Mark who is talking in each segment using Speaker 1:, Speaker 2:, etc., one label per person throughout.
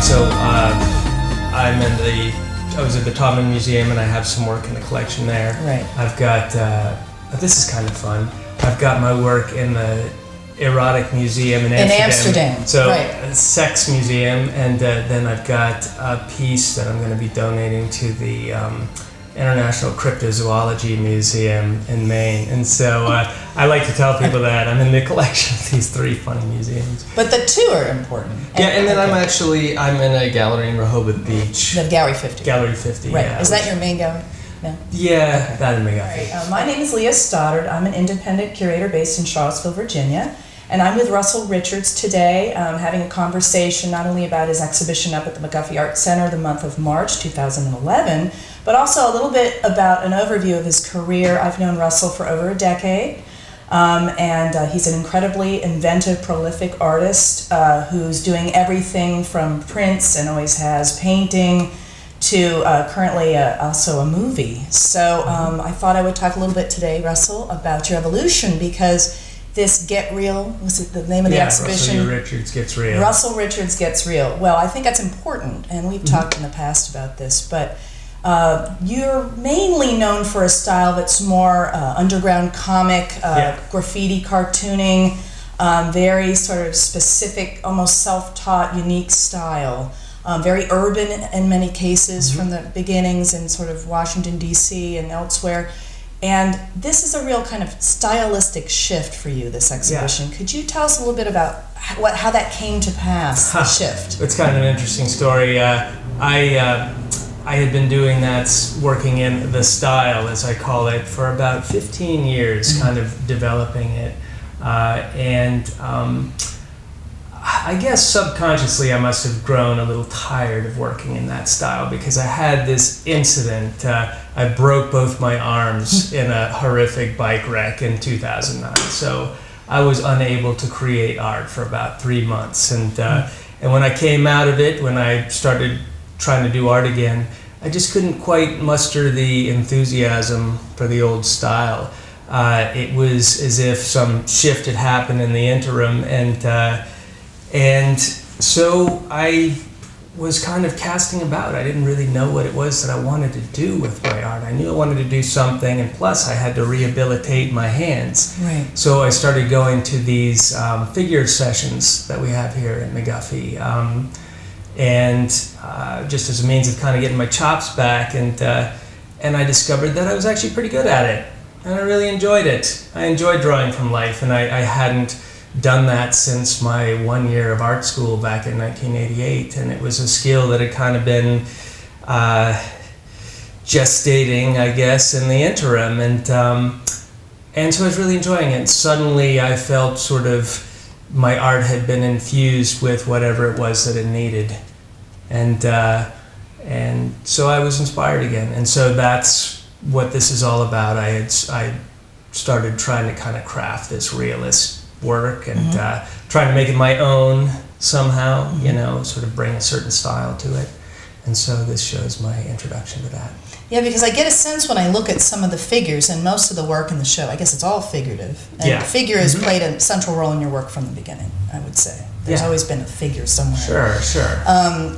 Speaker 1: Stoddard. So I was at the Taubman Museum and I have some work in the collection there.
Speaker 2: Right.
Speaker 1: I've got, this is kind of fun, I've got my work in the Erotic Museum in Amsterdam. So
Speaker 2: right.
Speaker 1: a sex museum, and then I've got a piece that I'm going to be donating to the International Cryptozoology Museum in Maine. And so I like to tell people that I'm in the collection of these three funny museums.
Speaker 2: But the two are important.
Speaker 1: Yeah, and then I'm in a gallery in Rehoboth Beach.
Speaker 2: The Gallery 50.
Speaker 1: Gallery 50,
Speaker 2: right.
Speaker 1: Yeah.
Speaker 2: Is that your main gallery? No?
Speaker 1: Yeah,
Speaker 2: okay.
Speaker 1: That in McGuffey.
Speaker 2: Right. My name is Leah Stoddard. I'm an independent curator based in Charlottesville, Virginia. And I'm with Russell Richards today, having a conversation not only about his exhibition up at the McGuffey Art Ctr the month of March 2011, but also a little bit about an overview of his career. I've known Russell for over a decade, and he's an incredibly inventive, prolific artist who's doing everything from prints and always has painting to currently also a movie. So I thought I would talk a little bit today, Russell, about your evolution, because this Get Real, was it the name of the exhibition?
Speaker 1: Russell Richards Gets Real.
Speaker 2: Russell Richards Gets Real. Well, I think that's important, and we've talked in the past about this, but you're mainly known for a style that's more underground comic, graffiti cartooning, very sort of specific, almost self-taught, unique style. Very urban in many cases from the beginnings in sort of Washington, D.C. and elsewhere. And this is a real kind of stylistic shift for you, this exhibition. Could you tell us a little bit about how that came to pass, the shift?
Speaker 1: It's kind of an interesting story. I had been doing that, working in the style, as I call it, for about 15 years, kind of developing it. I guess subconsciously I must have grown a little tired of working in that style, because I had this incident. I broke both my arms in a horrific bike wreck in 2009. So I was unable to create art for about 3 months. And when I came out of it, when I started trying to do art again, I just couldn't quite muster the enthusiasm for the old style. It was as if some shift had happened in the interim, and so I was kind of casting about. I didn't really know what it was that I wanted to do with my art. I knew I wanted to do something, and plus I had to rehabilitate my hands.
Speaker 2: Right.
Speaker 1: So I started going to these figure sessions that we have here at McGuffey, and just as a means of kind of getting my chops back, and I discovered that I was actually pretty good at it, and I really enjoyed it. I enjoyed drawing from life, and I hadn't done that since my 1 year of art school back in 1988, and it was a skill that had kind of been gestating, I guess, in the interim, and so I was really enjoying it. Suddenly I felt sort of my art had been infused with whatever it was that it needed, and so I was inspired again, and so that's what this is all about. I started trying to kind of craft this realist work and trying to make it my own somehow, sort of bring a certain style to it. And so this shows my introduction to that.
Speaker 2: Yeah, because I get a sense when I look at some of the figures and most of the work in the show, I guess it's all figurative. And figure has played a central role in your work from the beginning, I would say. There's always been a figure somewhere.
Speaker 1: Sure.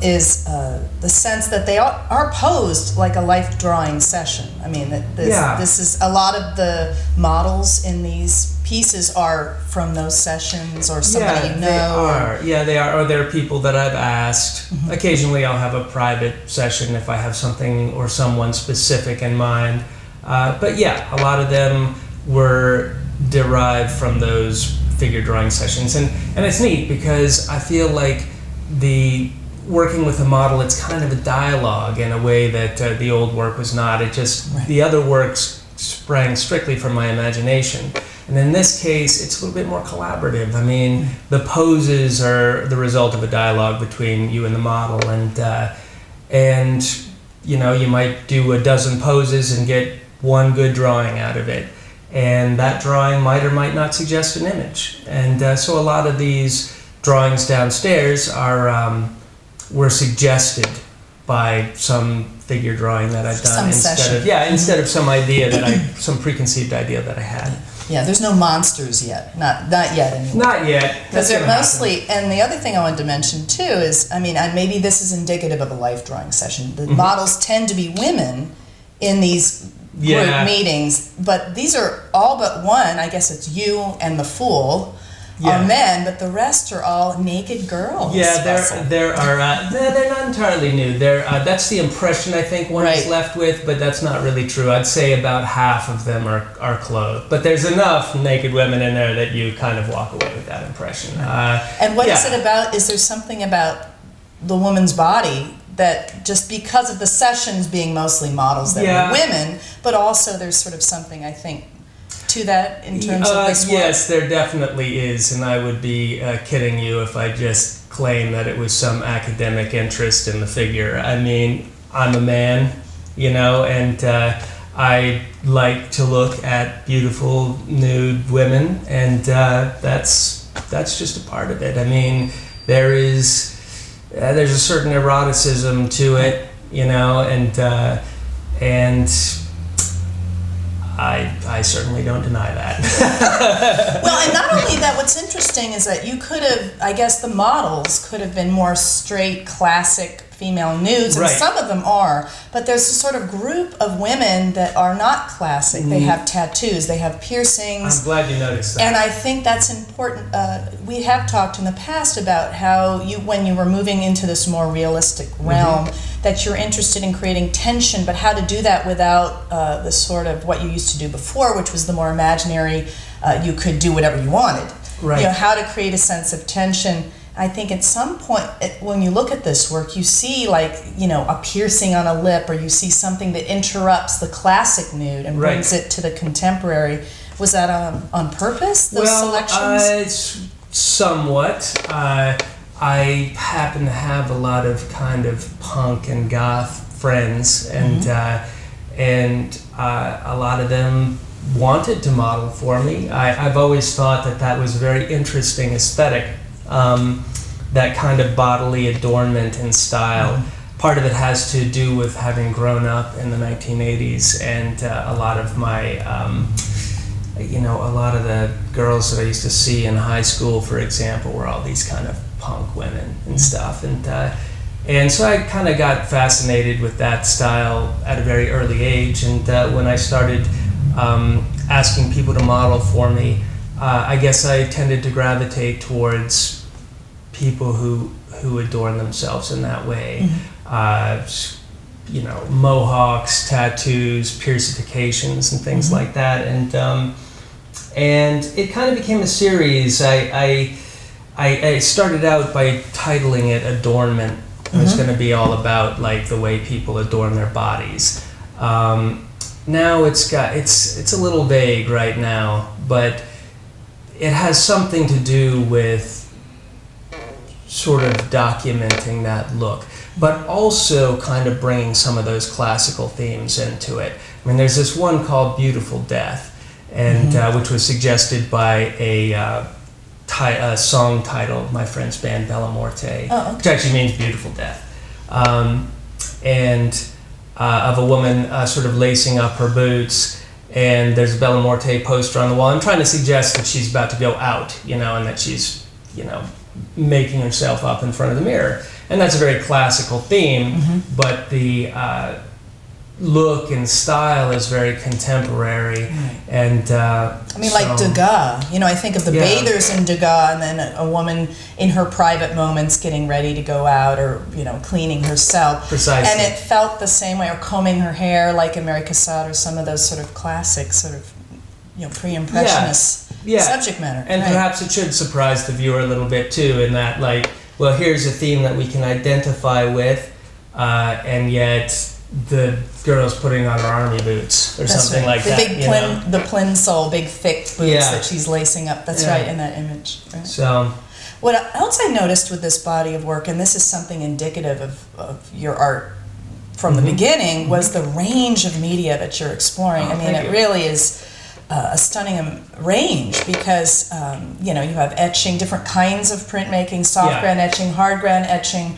Speaker 2: Is the sense that they are posed like a life drawing session. I mean, this is a lot of the models in these pieces are from those sessions, or somebody you know.
Speaker 1: They are. Or they're people that I've asked. Occasionally I'll have a private session if I have something or someone specific in mind. But a lot of them were derived from those figure drawing sessions, and it's neat because I feel like the working with a model, it's kind of a dialogue in a way that the old work was not. It just the other works sprang strictly from my imagination, and in this case it's a little bit more collaborative. I mean, the poses are the result of a dialogue between you and the model, and you might do a dozen poses and get one good drawing out of it. And that drawing might or might not suggest an image. And so a lot of these drawings downstairs were suggested by some figure drawing that I've done instead of some idea some preconceived idea that I had.
Speaker 2: Yeah, there's no monsters yet. Not yet anyway.
Speaker 1: Not yet.
Speaker 2: Because they're mostly, and the other thing I wanted to mention too is, I mean, maybe this is indicative of a life drawing session. The models tend to be women in these group meetings, but these are all but one, I guess it's you and the fool, are men, but the rest are all naked girls.
Speaker 1: Yeah, there are. They're not entirely new. That's the impression I think one is left with, but that's not really true. I'd say about half of them are clothed, but there's enough naked women in there that you kind of walk away with that impression.
Speaker 2: And what is it about? Is there something about the woman's body that just because of the sessions being mostly models that were women, but also there's sort of something I think to that in terms of this work?
Speaker 1: Yes, there definitely is, and I would be kidding you if I just claimed that it was some academic interest in the figure. I mean, I'm a man, you know, and I like to look at beautiful nude women, and that's just a part of it. I mean, there's a certain eroticism to it, you know, and I certainly don't deny that.
Speaker 2: Well, and not only that, what's interesting is that you could have, I guess the models could have been more straight, classic female nudes, and some of them are, but there's a sort of group of women that are not classic. They have tattoos, they have piercings.
Speaker 1: I'm glad you noticed that.
Speaker 2: And I think that's important. We have talked in the past about how when you were moving into this more realistic realm, that you're interested in creating tension, but how to do that without the sort of what you used to do before, which was the more imaginary, you could do whatever you wanted.
Speaker 1: Right.
Speaker 2: You know, how to create a sense of tension. I think at some point, when you look at this work, you see like, you know, a piercing on a lip, or you see something that interrupts the classic nude and brings it to the contemporary. Was that on purpose, those selections?
Speaker 1: Somewhat. I happen to have a lot of kind of punk and goth friends, and a lot of them wanted to model for me. I've always thought that was a very interesting aesthetic. That kind of bodily adornment and style. Part of it has to do with having grown up in the 1980s, and a lot of my, a lot of the girls that I used to see in high school, for example, were all these kind of punk women and stuff, and so I kind of got fascinated with that style at a very early age, and when I started asking people to model for me, I guess I tended to gravitate towards people who adorn themselves in that way. Mohawks, tattoos, piercifications, and things like that. And it kind of became a series. I started out by titling it Adornment. It was going to be all about like the way people adorn their bodies. Now it's a little vague right now, but it has something to do with sort of documenting that look, but also kind of bringing some of those classical themes into it. I mean, there's this one called Beautiful Death, and which was suggested by a song title of my friend's band Bella Morte, which actually means beautiful death, and of a woman sort of lacing up her boots, and there's a Bella Morte poster on the wall. I'm trying to suggest that she's about to go out, you know, and that she's, you know, making herself up in front of the mirror. And that's a very classical theme, but the look and style is very contemporary. And
Speaker 2: I mean, like Degas, you know, I think of the bathers in Degas, and then a woman in her private moments getting ready to go out, or, you know, cleaning herself.
Speaker 1: Precisely.
Speaker 2: And it felt the same way, or combing her hair like Mary Cassatt, or some of those sort of classic sort of, you know, pre-impressionist subject matter.
Speaker 1: And perhaps it should surprise the viewer a little bit too, in that, like, well, here's a theme that we can identify with, and yet the girl's putting on her army boots or something like that.
Speaker 2: The plimsoll, big thick boots that she's lacing up. That's right, in that image. Right?
Speaker 1: So,
Speaker 2: what else I noticed with this body of work, and this is something indicative of your art from the beginning, was the range of media that you're exploring. I mean, it really is a stunning range, because you know, you have etching, different kinds of printmaking, soft ground etching, hard ground etching,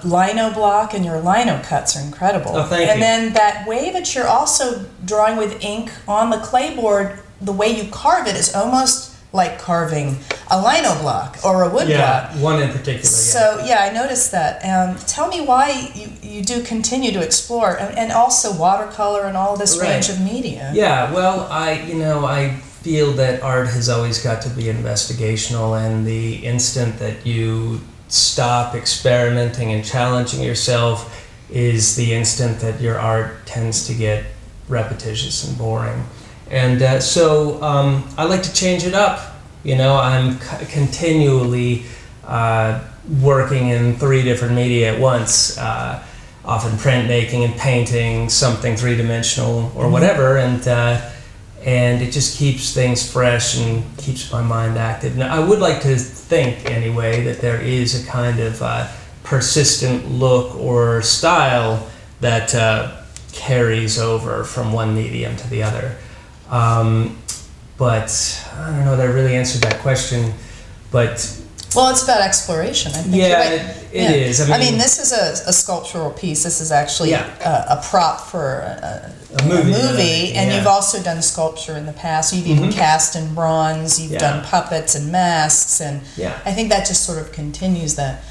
Speaker 2: lino block, and your lino cuts are incredible.
Speaker 1: Oh, thank you.
Speaker 2: And then that way that you're also drawing with ink on the clay board the way you carve it is almost like carving a lino block or a wood block.
Speaker 1: One in particular.
Speaker 2: So I noticed that. Tell me why you do continue to explore, and also watercolor and all this range of media.
Speaker 1: Yeah, well, I feel that art has always got to be investigational, and the instant that you stop experimenting and challenging yourself is the instant that your art tends to get repetitious and boring. And so I like to change it up. I'm continually working in 3 different media at once, often printmaking and painting something three-dimensional or whatever, and it just keeps things fresh and keeps my mind active. Now, I would like to think, anyway, that there is a kind of persistent look or style that carries over from one medium to the other. But I don't know that I really answered that question, but...
Speaker 2: Well, it's about exploration, I think.
Speaker 1: Yeah, it is.
Speaker 2: I mean, this is a sculptural piece. This is actually a prop for a movie, and you've also done sculpture in the past. You've even cast in bronze. You've done puppets and masks, and I think that just sort of continues that.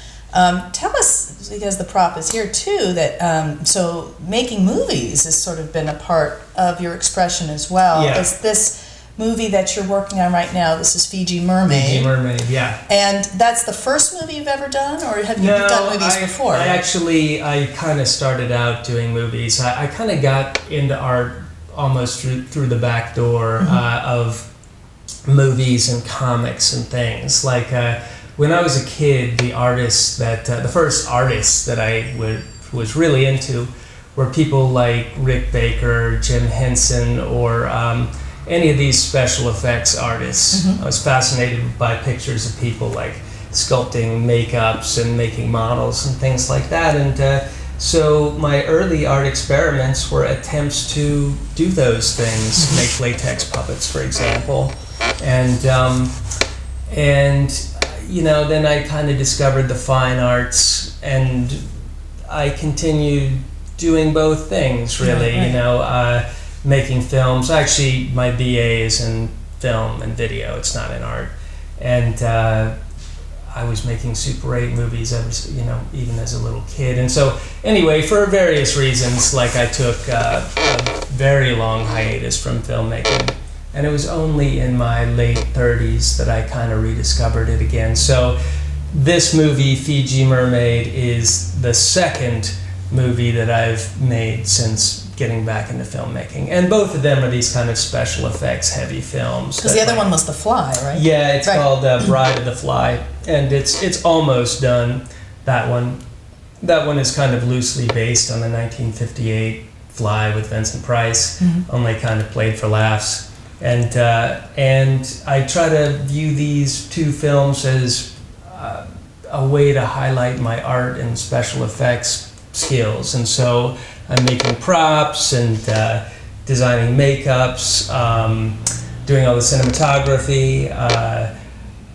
Speaker 2: Tell us, because the prop is here too, that so making movies has sort of been a part of your expression as well.
Speaker 1: Yeah.
Speaker 2: Is this movie that you're working on right now? This is Fiji Mermaid.
Speaker 1: Fiji Mermaid, yeah.
Speaker 2: And that's the first movie you've ever done, or have you done movies before?
Speaker 1: I kind of started out doing movies. I kind of got into art almost through the back door of movies and comics and things. Like when I was a kid, the first artists that I was really into were people like Rick Baker, Jim Henson, or any of these special effects artists. I was fascinated by pictures of people like sculpting makeups and making models and things like that. And so my early art experiments were attempts to do those things, make latex puppets, for example. And then I kind of discovered the fine arts, and I continued doing both things, really. Making films. Actually, my BA is in film and video. It's not in art. And I was making Super 8 movies, even as a little kid. And so, anyway, for various reasons, like I took a very long hiatus from filmmaking. And it was only in my late 30s that I kind of rediscovered it again. So this movie, Fiji Mermaid, is the second movie that I've made since getting back into filmmaking. And both of them are these kind of special effects heavy films.
Speaker 2: Because the other one was The Fly, right?
Speaker 1: Yeah, it's called Bride of the Fly. And it's almost done, that one. That one is kind of loosely based on the 1958 Fly with Vincent Price, only kind of played for laughs. And I try to view these two films as a way to highlight my art and special effects skills. And so I'm making props and designing makeups, doing all the cinematography,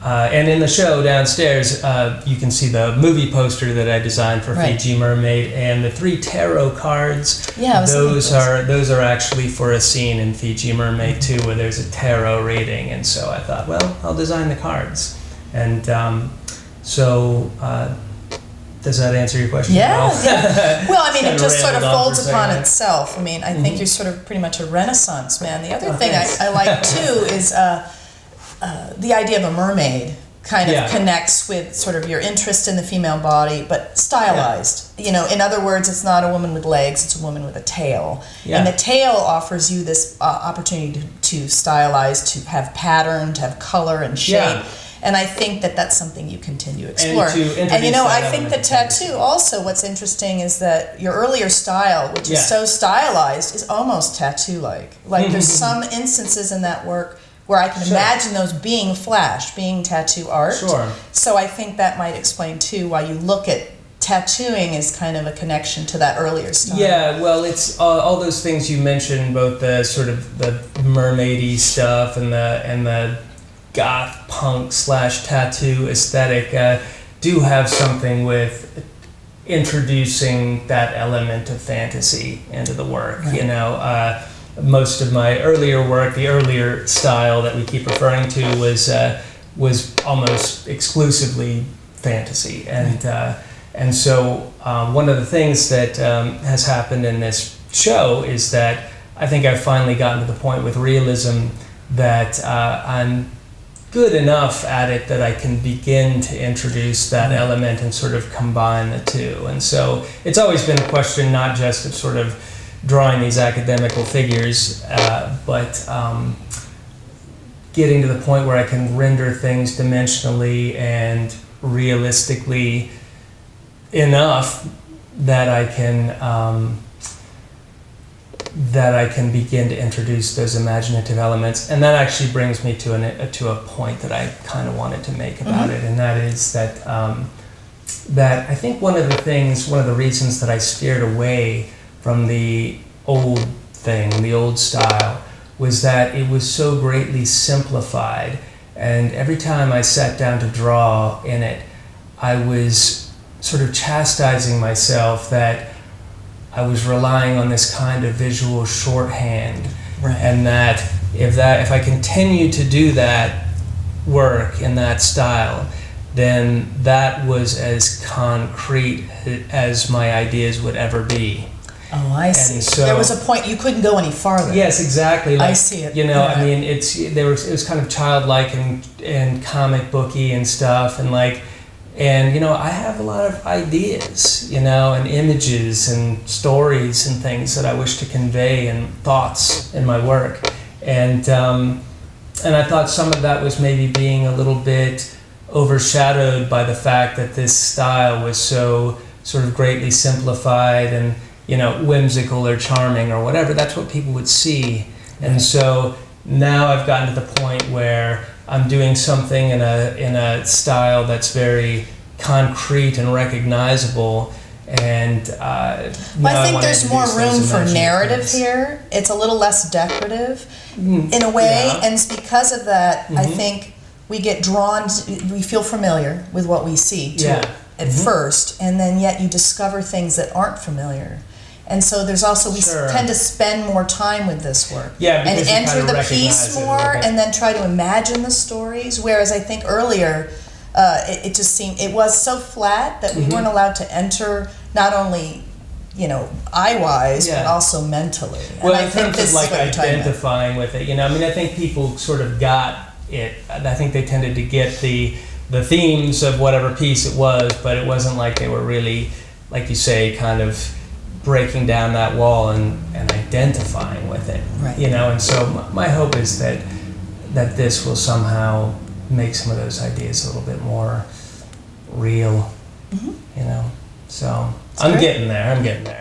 Speaker 1: and in the show downstairs you can see the movie poster that I designed for Fiji Mermaid, and the 3 tarot cards. Those are actually for a scene in Fiji Mermaid too, where there's a tarot reading. And so I thought, well, I'll design the cards. And does that answer your question?
Speaker 2: Yeah. Well, I mean, it just sort of folds upon itself. I mean, I think you're sort of pretty much a Renaissance man. The other thing I like too is the idea of a mermaid kind of connects with sort of your interest in the female body, but stylized. In other words, it's not a woman with legs, it's a woman with a tail. And the tail offers you this opportunity to stylize, to have pattern, to have color and shape. And I think that that's something you continue to explore. And I think the tattoo also, what's interesting is that your earlier style, which is so stylized, is almost tattoo-like. Like there's some instances in that work where I can imagine those being flash, being tattoo art. So I think that might explain too why you look at tattooing as kind of a connection to that earlier style. Yeah, well, it's all those things you mentioned, both the sort of the mermaidy stuff and the goth punk / tattoo aesthetic do have something with introducing that element of fantasy into the work.
Speaker 1: most of my earlier work, the earlier style that we keep referring to, was almost exclusively fantasy. And so one of the things that has happened in this show is that I think I've finally gotten to the point with realism that I'm good enough at it that I can begin to introduce that element and sort of combine the two. And so it's always been a question not just of sort of drawing these academical figures, but getting to the point where I can render things dimensionally and realistically enough that I can begin to introduce those imaginative elements. And that actually brings me to a point that I kind of wanted to make about it, and that is that that I think one of the reasons that I steered away from the old thing, the old style, was that it was so greatly simplified, and every time I sat down to draw in it, I was sort of chastising myself that I was relying on this kind of visual shorthand, and that if I continue to do that work in that style, then that was as concrete as my ideas would ever be.
Speaker 2: Oh, I see.
Speaker 1: So,
Speaker 2: there was a point you couldn't go any farther.
Speaker 1: Yes, exactly.
Speaker 2: I see it.
Speaker 1: You know, I mean, it was kind of childlike and comic booky and stuff, and you know, I have a lot of ideas, you know, and images and stories and things that I wish to convey and thoughts in my work, and I thought some of that was maybe being a little bit overshadowed by the fact that this style was so sort of greatly simplified and, you know, whimsical or charming or whatever. That's what people would see. And so now I've gotten to the point where I'm doing something in a style that's very concrete and recognizable. And
Speaker 2: well, I think there's more room for narrative here. It's a little less decorative in a way, and it's because of that I think we get drawn, we feel familiar with what we see too at first, and then yet you discover things that aren't familiar. And so there's also, we tend to spend more time with this work.
Speaker 1: Yeah,
Speaker 2: and enter the piece more and then try to imagine the stories. Whereas I think earlier, it just seemed, it was so flat that we weren't allowed to enter not only, you know, eye-wise, but also mentally.
Speaker 1: Well,
Speaker 2: and
Speaker 1: in terms of like identifying with it, you know, I mean, I think people sort of got it. I think they tended to get the themes of whatever piece it was, but it wasn't like they were really, like you say, kind of breaking down that wall and identifying with it, you know. And so my hope is that this will somehow make some of those ideas a little bit more real, you know. So I'm getting there.